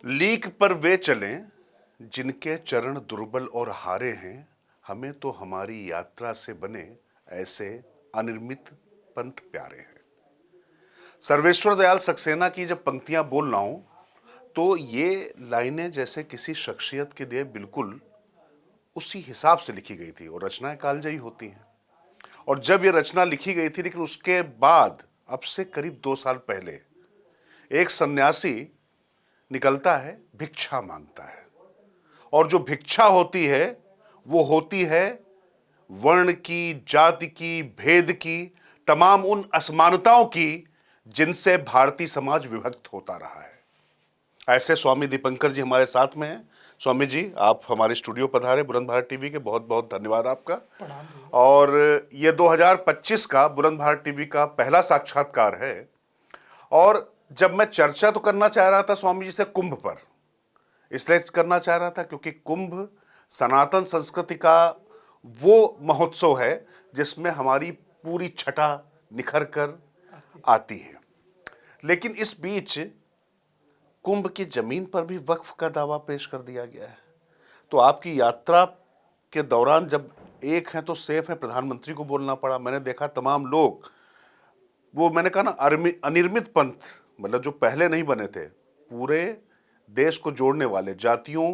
Leak पर वे चलें जिनके चरण दुर्बल और हारे हैं। हमें तो हमारी यात्रा से बने ऐसे अनिर्मित पंथ प्यारे हैं। सर्वेश्वर दयाल सक्सेना की जब पंक्तियां बोल रहा हूं तो ये लाइनें जैसे किसी शख्सियत के लिए बिल्कुल उसी हिसाब से लिखी गई थी और रचनाएं कालजयी होती हैं। और जब ये रचना लिखी गई थी, लेकिन उसके बाद अब से करीब 2 साल पहले एक सन्यासी निकलता है, भिक्षा मांगता है। और जो भिक्षा होती है वो होती है वर्ण की, जाति की, भेद की, तमाम उन असमानताओं की जिनसे भारतीय समाज विभक्त होता रहा है। ऐसे स्वामी दीपंकर जी हमारे साथ में हैं। स्वामी जी, आप हमारे स्टूडियो पधारे बुलंद भारत टीवी के, बहुत बहुत धन्यवाद आपका। और ये 2025 का बुलंद भारत टीवी का पहला साक्षात्कार है। और जब मैं चर्चा तो करना चाह रहा था स्वामी जी से कुंभ पर, इसलिए करना चाह रहा था क्योंकि कुंभ सनातन संस्कृति का वो महोत्सव है जिसमें हमारी पूरी छटा निखर कर आती है। लेकिन इस बीच कुंभ की जमीन पर भी वक्फ का दावा पेश कर दिया गया है। तो आपकी यात्रा के दौरान जब एक हैं तो सेफ है, प्रधानमंत्री को बोलना पड़ा। मैंने देखा तमाम लोग, वो मैंने कहा ना, अनिर्मित पंथ, मतलब जो पहले नहीं बने थे, पूरे देश को जोड़ने वाले, जातियों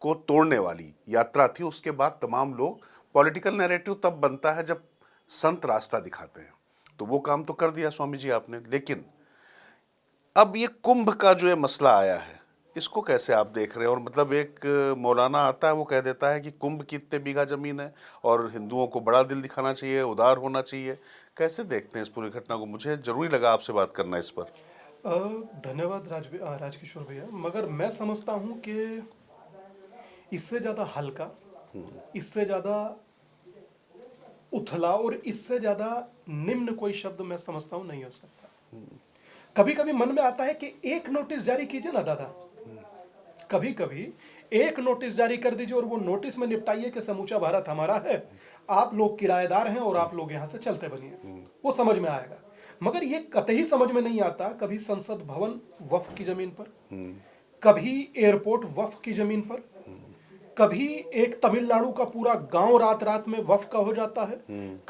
को तोड़ने वाली यात्रा थी। उसके बाद तमाम लोग, पॉलिटिकल नैरेटिव तब बनता है जब संत रास्ता दिखाते हैं, तो वो काम तो कर दिया स्वामी जी आपने। लेकिन अब ये कुंभ का जो ये मसला आया है, इसको कैसे आप देख रहे हैं? और मतलब एक मौलाना आता है, वो कह देता है कि कुंभ की इतने बीघा जमीन है और हिंदुओं को बड़ा दिल दिखाना चाहिए, उदार होना चाहिए। कैसे देखते हैं इस पूरी घटना को? मुझे जरूरी लगा आपसे बात करना इस पर। धन्यवाद राजकिशोर भैया, मगर मैं समझता हूँ कि इससे ज़्यादा हल्का, इससे ज़्यादा उथला और इससे ज़्यादा निम्न कोई शब्द मैं समझता हूँ नहीं हो सकता। कभी कभी मन में आता है कि एक नोटिस जारी कीजिए ना दादा, कभी कभी एक नोटिस जारी कर दीजिए और वो नोटिस में निपटाइए कि समूचा भारत हमारा है, आप लोग किराएदार हैं और आप लोग यहाँ से चलते बनिए, वो समझ में आएगा। मगर ये कतई समझ में नहीं आता, कभी संसद भवन वक्फ की जमीन पर, कभी एयरपोर्ट वक्फ की जमीन पर, कभी एक तमिलनाडु का पूरा गांव रात रात में वक्फ का हो जाता है,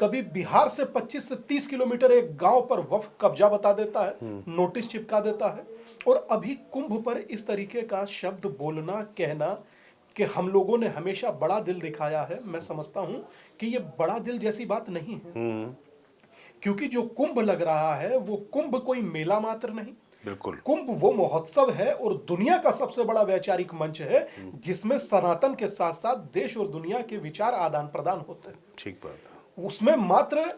कभी बिहार से 25 से 30 किलोमीटर एक गांव पर वक्फ कब्जा बता देता है, नोटिस चिपका देता है। और अभी कुंभ पर इस तरीके का शब्द बोलना, कहना कि हम लोगों ने हमेशा बड़ा दिल दिखाया है, मैं समझता हूं कि ये बड़ा दिल जैसी बात नहीं है। क्योंकि जो कुंभ लग रहा है वो कुंभ कोई मेला मात्र नहीं, बिल्कुल। कुंभ वो महोत्सव है और दुनिया का सबसे बड़ा वैचारिक मंच है जिसमें सनातन के साथ साथ देश और दुनिया के विचार आदान प्रदान होते हैं। ठीक बात है। उसमें मात्र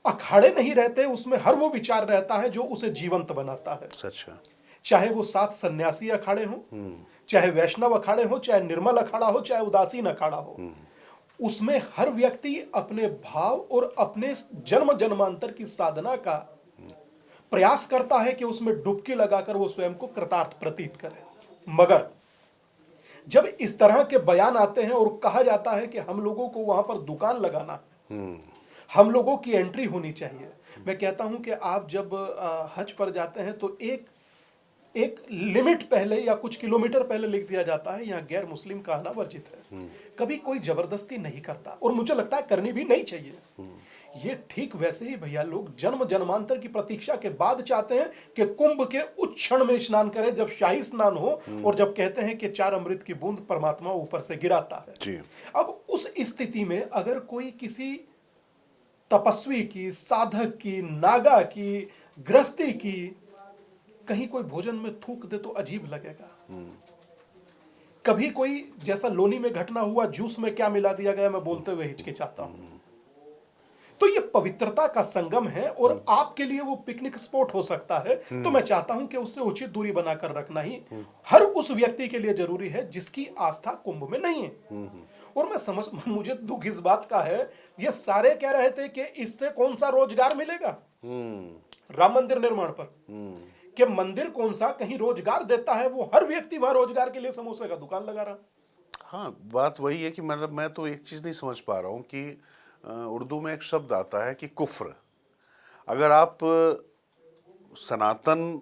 अखाड़े नहीं रहते, उसमें हर वो विचार रहता है जो उसे जीवंत बनाता है। सच है। चाहे वो 7 सन्यासी अखाड़े हों, चाहे वैष्णव अखाड़े हो, चाहे निर्मल अखाड़ा हो, चाहे उदासीन अखाड़ा हो, उसमें हर व्यक्ति अपने भाव और अपने जन्म जन्मांतर की साधना का प्रयास करता है कि उसमें डुबकी लगाकर वो स्वयं को कृतार्थ प्रतीत करे। मगर जब इस तरह के बयान आते हैं और कहा जाता है कि हम लोगों को वहां पर दुकान लगाना, हम लोगों की एंट्री होनी चाहिए, मैं कहता हूं कि आप जब हज पर जाते हैं तो एक लिमिट पहले या कुछ किलोमीटर पहले लिख दिया जाता है यहाँ गैर मुस्लिम का आना वर्जित है। कभी कोई जबरदस्ती नहीं करता और मुझे लगता है करनी भी नहीं चाहिए। ये ठीक वैसे ही भैया लोग जन्म जन्मांतर की प्रतीक्षा के बाद चाहते हैं कि कुंभ के उस क्षण में स्नान करें जब शाही स्नान हो और जब कहते हैं कि 4 अमृत की बूंद परमात्मा ऊपर से गिराता है जी। अब उस स्थिति में अगर कोई किसी तपस्वी की, साधक की, नागा की, गृहस्थी की कहीं कोई भोजन में थूक दे तो अजीब लगेगा। कभी कोई, जैसा लोनी में घटना हुआ, जूस में क्या मिला दिया गया, मैं बोलते हुए हिचकिचाता हूं। तो ये पवित्रता का संगम है और आपके लिए वो पिकनिक स्पॉट हो सकता है, तो मैं चाहता हूं कि उससे उचित दूरी बनाकर रखना ही हर उस व्यक्ति के लिए जरूरी है जिसकी आस्था कुंभ में नहीं है। और मुझे दुख इस बात का है, ये सारे कह रहे थे कि इससे कौन सा रोजगार मिलेगा राम मंदिर निर्माण पर, कि मंदिर कौन सा कहीं रोजगार देता है, वो हर व्यक्ति वहां रोजगार के लिए समोसे का दुकान लगा रहा। हाँ, बात वही है कि मतलब मैं तो एक चीज़ नहीं समझ पा रहा हूँ कि उर्दू में एक शब्द आता है कि कुफ्र। अगर आप सनातन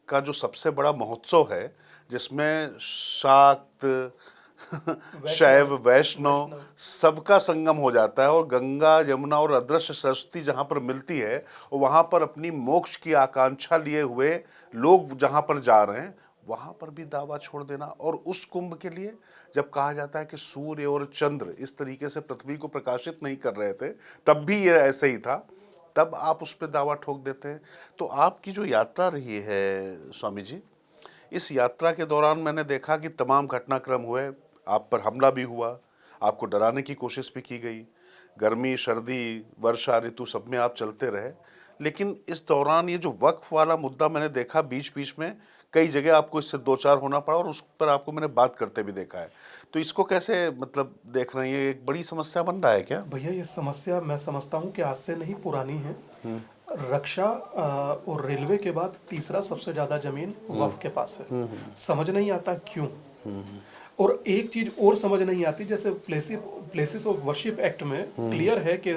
का जो सबसे बड़ा महोत्सव है जिसमें शाक्त शैव वैष्णव सबका संगम हो जाता है, और गंगा यमुना और अदृश्य सरस्वती जहाँ पर मिलती है, और वहाँ पर अपनी मोक्ष की आकांक्षा लिए हुए लोग जहाँ पर जा रहे हैं, वहाँ पर भी दावा छोड़ देना। और उस कुंभ के लिए जब कहा जाता है कि सूर्य और चंद्र इस तरीके से पृथ्वी को प्रकाशित नहीं कर रहे थे, तब भी ये ऐसे ही था, तब आप उस पर दावा ठोक देते हैं। तो आपकी जो यात्रा रही है स्वामी जी, इस यात्रा के दौरान मैंने देखा कि तमाम घटनाक्रम हुए, आप पर हमला भी हुआ, आपको डराने की कोशिश भी की गई, गर्मी सर्दी वर्षा ऋतु सब में आप चलते रहे। लेकिन इस दौरान ये जो वक्फ वाला मुद्दा मैंने देखा, बीच बीच में कई जगह आपको इससे दो चार होना पड़ा, और उस पर आपको मैंने बात करते भी देखा है। तो इसको कैसे मतलब देख रहे हैं, ये एक बड़ी समस्या बन रहा है क्या? भैया ये समस्या मैं समझता हूँ कि आज से नहीं पुरानी है। रक्षा और रेलवे के बाद तीसरा सबसे ज्यादा जमीन वक्फ के पास है। समझ नहीं आता क्यों। और एक चीज और समझ नहीं आती, जैसे प्लेसेस ऑफ वर्शिप एक्ट में क्लियर है कि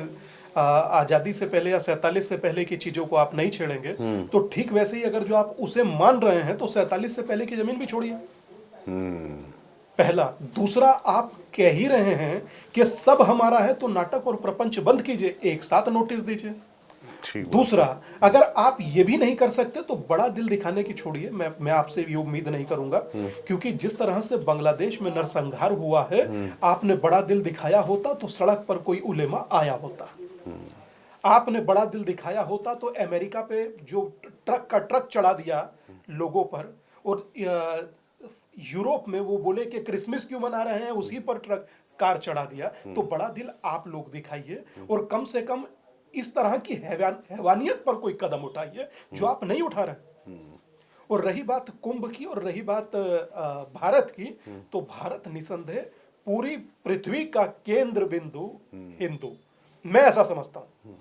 आजादी से पहले या 47 से पहले की चीजों को आप नहीं छेड़ेंगे, तो ठीक वैसे ही अगर जो आप उसे मान रहे हैं तो 47 से पहले की जमीन भी छोड़िए। पहला। दूसरा, आप कह ही रहे हैं कि सब हमारा है, तो नाटक और प्रपंच बंद कीजिए, एक साथ नोटिस दीजिए। दूसरा, अगर आप ये भी नहीं कर सकते तो बड़ा दिल दिखाने की छोड़िए, मैं आपसे ये उम्मीद नहीं करूंगा, क्योंकि जिस तरह से बांग्लादेश में नरसंहार हुआ है, आपने बड़ा दिल दिखाया होता तो सड़क पर कोई उलेमा आया होता। आपने बड़ा दिल दिखाया होता तो अमेरिका पे जो ट्रक का ट्रक चढ़ा दिया लोगों पर, और यूरोप में वो बोले कि क्रिसमस क्यों मना रहे हैं, उसी पर ट्रक कार चढ़ा दिया। तो बड़ा दिल आप लोग दिखाइए, और कम से कम इस तरह की हैवानियत पर कोई कदम उठाइए जो आप नहीं उठा रहे। और रही बात कुंभ की और रही बात भारत की, तो भारत निसंदेह पूरी पृथ्वी का केंद्र बिंदु हिंदू, मैं ऐसा समझता हूं।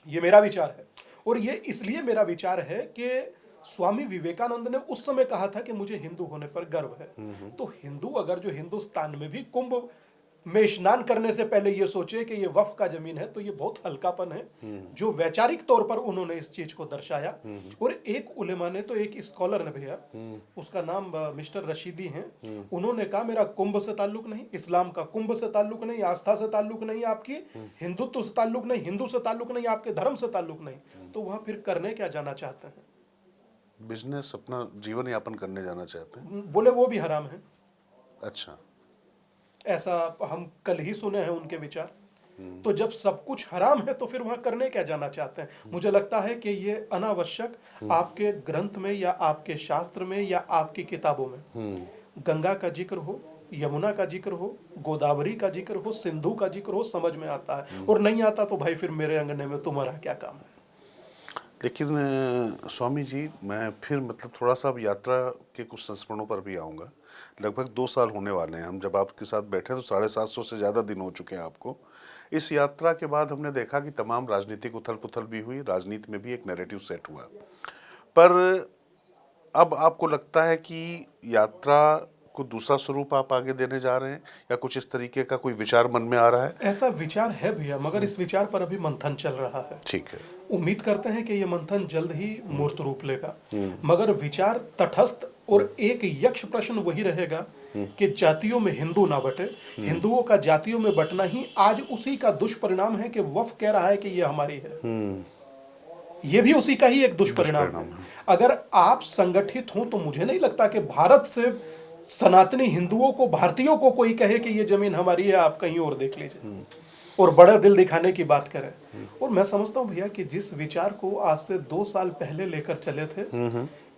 ये मेरा विचार है, और ये इसलिए मेरा विचार है कि स्वामी विवेकानंद ने उस समय कहा था कि मुझे हिंदू होने पर गर्व है। तो हिंदू अगर जो हिंदुस्तान में भी कुंभ में स्नान करने से पहले ये सोचे कि ये वक्फ का जमीन है, तो ये बहुत हल्कापन है जो वैचारिक तौर पर उन्होंने इस चीज को दर्शाया। और एक उलेमा ने, तो एक स्कॉलर ने भैया, उसका नाम मिस्टर रशीदी हैं, उन्होंने कहा मेरा कुंभ से ताल्लुक नहीं, इस्लाम का कुंभ से ताल्लुक नहीं, आस्था से ताल्लुक नहीं, आपकी हिंदुत्व से ताल्लुक नहीं, हिंदू से ताल्लुक नहीं, आपके धर्म से ताल्लुक नहीं। तो वहां फिर करने क्या जाना चाहते हैं? बिजनेस, अपना जीवन यापन करने जाना चाहते हैं। बोले वो भी हराम है। अच्छा, ऐसा हम कल ही सुने हैं उनके विचार। तो जब सब कुछ हराम है तो फिर वहां करने क्या जाना चाहते हैं? मुझे लगता है कि ये अनावश्यक आपके ग्रंथ में या आपके शास्त्र में या आपकी किताबों में गंगा का जिक्र हो, यमुना का जिक्र हो, गोदावरी का जिक्र हो, सिंधु का जिक्र हो, समझ में आता है। और नहीं आता तो भाई फिर मेरे अंगने में तुम्हारा क्या काम है। लेकिन स्वामी जी, मैं फिर मतलब थोड़ा सा अब यात्रा के कुछ संस्मरणों पर भी आऊँगा। लगभग 2 साल होने वाले हैं, हम जब आपके साथ बैठे तो 750 से ज़्यादा दिन हो चुके हैं आपको। इस यात्रा के बाद हमने देखा कि तमाम राजनीतिक उथल पुथल भी हुई, राजनीति में भी एक नैरेटिव सेट हुआ। पर अब आपको लगता है कि यात्रा को दूसरा स्वरूप आप आगे देने जा रहे हैं, या कुछ इस तरीके का कोई विचार मन में आ रहा है? ऐसा विचार है भैया, मगर इस विचार पर अभी मंथन चल रहा है। ठीक है। उम्मीद करते हैं कि ये मंथन जल्द ही मूर्त रूप लेगा। मगर विचार तटस्थ और एक यक्ष प्रश्न वही रहेगा कि जातियों में हिंदू ना बटे। हिंदुओं का जातियों में बटना ही आज उसी का दुष्परिणाम है कि वक्फ कह रहा है कि ये हमारी है। ये भी उसी का ही एक दुष्परिणाम है। अगर आप संगठित हों तो मुझे नहीं लगता कि भारत से सनातनी हिंदुओं को, भारतीयों को कोई कहे कि ये जमीन हमारी है, आप कहीं और देख लीजिए, और बड़ा दिल दिखाने की बात करें। और मैं समझता हूं भैया कि जिस विचार को आज से 2 साल पहले लेकर चले थे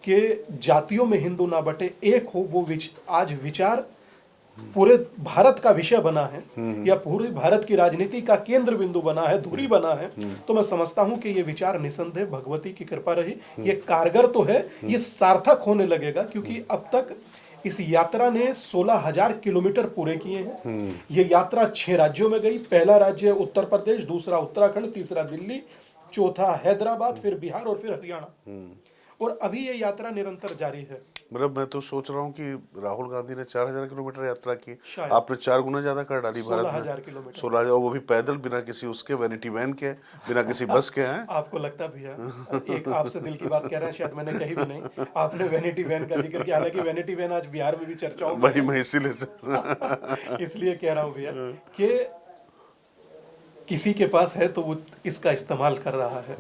कि जातियों में हिंदू ना बटे, एक हो, वो आज विचार पूरे भारत का विषय बना है, या पूरे भारत की राजनीति का केंद्र बिंदु बना है, धुरी बना है। तो मैं समझता हूं कि ये विचार निसंदेह भगवती की कृपा रही, ये कारगर तो है, ये सार्थक होने लगेगा, क्योंकि अब तक इस यात्रा ने 16,000 किलोमीटर पूरे किए हैं। ये यात्रा 6 राज्यों में गई। पहला राज्य उत्तर प्रदेश, दूसरा उत्तराखंड, तीसरा दिल्ली, चौथा हैदराबाद, फिर बिहार और फिर हरियाणा। और अभी ये यात्रा निरंतर जारी है। मतलब मैं तो सोच रहा हूँ कि राहुल गांधी ने 4,000 किलोमीटर यात्रा की, शायद आपने 4 गुना ज्यादा कर डाली भारत में। 16,000 किलोमीटर। 16,000, और वो भी पैदल, बिना किसी उसके वैनिटी वैन के, बिना किसी बस के हैं। आपको लगता भैया, एक आपसे दिल की बात कह रहे हैं, शायद मैंने कही भी नहीं, आपने वैनिटी वैन का जिक्र किया, हालांकि वैनिटी वैन आज बिहार में भी चर्चाओं में वही है। मैं इसीलिए इसलिए कह रहा हूँ भैया कि किसी के पास है तो वो इसका इस्तेमाल कर रहा है।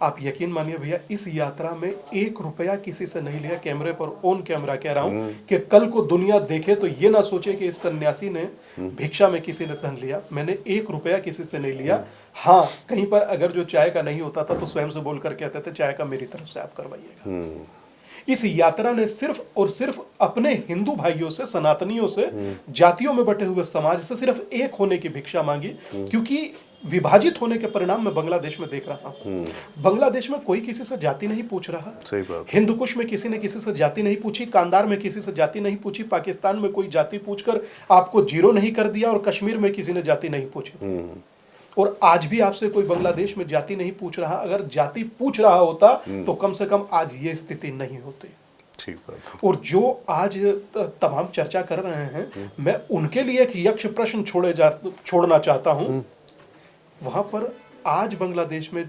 आप यकीन मानिए भैया, इस यात्रा में 1 रुपया किसी से नहीं लिया। कैमरे पर ऑन कैमरा कह रहा हूं कि कल को दुनिया देखे तो ये ना सोचे कि इस सन्यासी ने भिक्षा में किसी ने धन लिया। मैंने 1 रुपया किसी से नहीं लिया। हाँ, कहीं पर अगर जो चाय का नहीं होता था तो स्वयं से बोलकर कहते थे चाय का मेरी तरफ से आप करवाइएगा। इस यात्रा ने सिर्फ और सिर्फ अपने हिंदू भाइयों से, सनातनियों से, जातियों में बटे हुए समाज से सिर्फ एक होने की भिक्षा मांगी। क्योंकि विभाजित होने के परिणाम मैं बांग्लादेश में देख रहा हूं। बांग्लादेश में कोई किसी से जाति नहीं पूछ रहा। सही बात। हिंदू कुश में किसी ने किसी से जाति नहीं पूछी, कांदार में किसी से जाति नहीं पूछी, पाकिस्तान में कोई जाति पूछकर आपको जीरो नहीं कर दिया, और कश्मीर में किसी ने जाति नहीं पूछी। और आज भी आपसे कोई बांग्लादेश में जाति नहीं पूछ रहा। अगर जाति पूछ रहा होता तो कम से कम आज ये स्थिति नहीं होती। ठीक बात है। और जो आज तमाम चर्चा कर रहे हैं, मैं उनके लिए एक यक्ष प्रश्न छोड़ना चाहता हूं। वहां पर आज बांग्लादेश में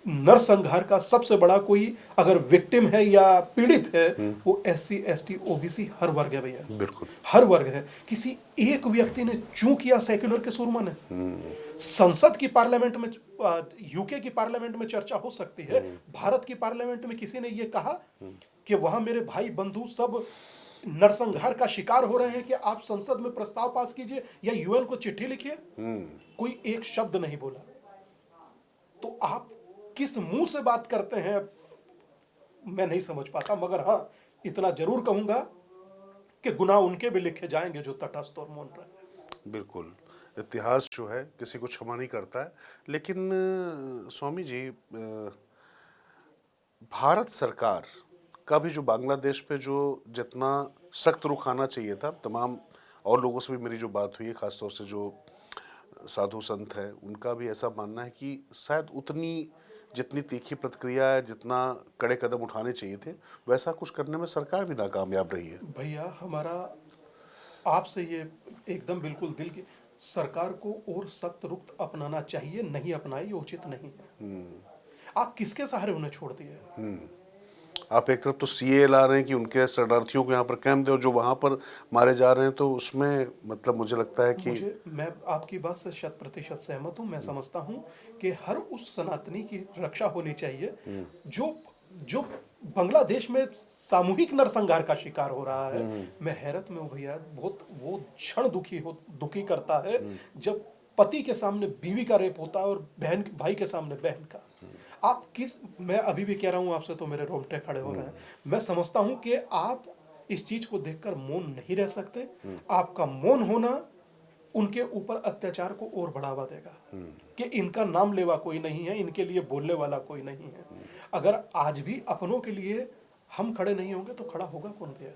नरसंहार का सबसे बड़ा कोई अगर विक्टिम है या पीड़ित है, वो SC ST OBC हर वर्ग है भैया, बिल्कुल हर वर्ग है। किसी एक व्यक्ति ने चूं किया, सेक्युलर के सुरमा ने। संसद की पार्लियामेंट में, UK की पार्लियामेंट में चर्चा हो सकती है, भारत की पार्लियामेंट में किसी ने ये कहा कि वहां मेरे भाई बंधु सब नरसंहार का शिकार हो रहे हैं कि आप संसद में प्रस्ताव पास कीजिए या UN को चिट्ठी लिखिए? कोई एक शब्द नहीं बोला। तो आप किस मुंह से बात करते हैं, मैं नहीं समझ पाता। मगर हाँ, इतना जरूर कहूंगा कि गुनाह उनके भी लिखे जाएंगे जो तटस्थ और मौन रहे। बिल्कुल। इतिहास जो है किसी को क्षमा नहीं करता है। लेकिन स्वामी जी, भारत सरकार का भी जो बांग्लादेश पे जो जितना सख्त रुख आना चाहिए था, तमाम और लोगों से भी मेरी जो बात हुई है, खासतौर से जो साधु संत हैं, उनका भी ऐसा मानना है कि शायद उतनी जितनी तीखी प्रतिक्रिया है, जितना कड़े कदम उठाने चाहिए थे, वैसा कुछ करने में सरकार भी नाकामयाब रही है। भैया, हमारा आपसे ये एकदम बिल्कुल दिल की, सरकार को और सख्त रुख अपनाना चाहिए, नहीं अपनाई ये उचित नहीं है। आप किसके सहारे उन्हें छोड़ दिए? आप एक तरफ तो CA ला रहे हैं कि उनके शरणार्थियों को यहाँ पर कैंप दे, और जो वहाँ पर मारे जा रहे हैं, तो उसमें मतलब मुझे लगता है कि मैं आपकी बात से 100% सहमत हूँ। मैं समझता हूँ कि हर उस सनातनी की रक्षा होनी चाहिए जो बांग्लादेश में सामूहिक नरसंहार का शिकार हो रहा है। मैं हैरत में हूँ भैया, बहुत वो क्षण दुखी करता है जब पति के सामने बीवी का रेप होता है और बहन भाई के सामने बहन का। मैं अभी भी कह रहा हूं आपसे तो मेरे रोंगटे खड़े हो रहे हैं। मैं समझता हूं कि आप इस चीज को देखकर मौन नहीं रह सकते। आपका मौन होना उनके ऊपर अत्याचार को और बढ़ावा देगा कि इनका नाम लेवा कोई नहीं है, इनके लिए बोलने वाला कोई नहीं है। अगर आज भी अपनों के लिए हम खड़े नहीं होंगे तो खड़ा होगा कौन भैया?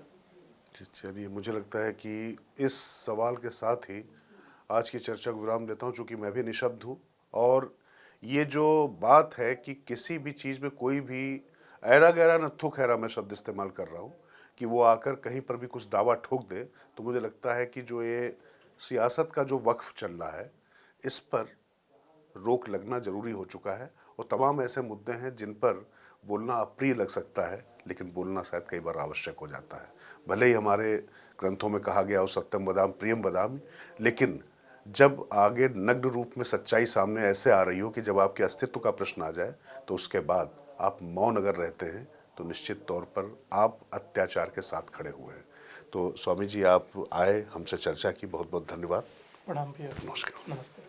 चलिए, मुझे लगता है कि इस सवाल के साथ ही आज की चर्चा को विराम देता हूँ, चूँकि मैं भी निशब्द हूँ। और ये जो बात है कि किसी भी चीज़ में कोई भी ऐरा गैरा नत्थु खैरा, मैं शब्द इस्तेमाल कर रहा हूँ, कि वो आकर कहीं पर भी कुछ दावा ठोक दे, तो मुझे लगता है कि जो ये सियासत का जो वक्फ चल रहा है, इस पर रोक लगना ज़रूरी हो चुका है। और तमाम ऐसे मुद्दे हैं जिन पर बोलना अप्रिय लग सकता है, लेकिन बोलना शायद कई बार आवश्यक हो जाता है। भले ही हमारे ग्रंथों में कहा गया हो सत्यम वदामि प्रियम वदामि, लेकिन जब आगे नग्न रूप में सच्चाई सामने ऐसे आ रही हो कि जब आपके अस्तित्व का प्रश्न आ जाए, तो उसके बाद आप मौन अगर रहते हैं तो निश्चित तौर पर आप अत्याचार के साथ खड़े हुए हैं। तो स्वामी जी, आप आए, हमसे चर्चा की, बहुत बहुत धन्यवाद। प्रणाम भैया। नमस्कार। नमस्ते।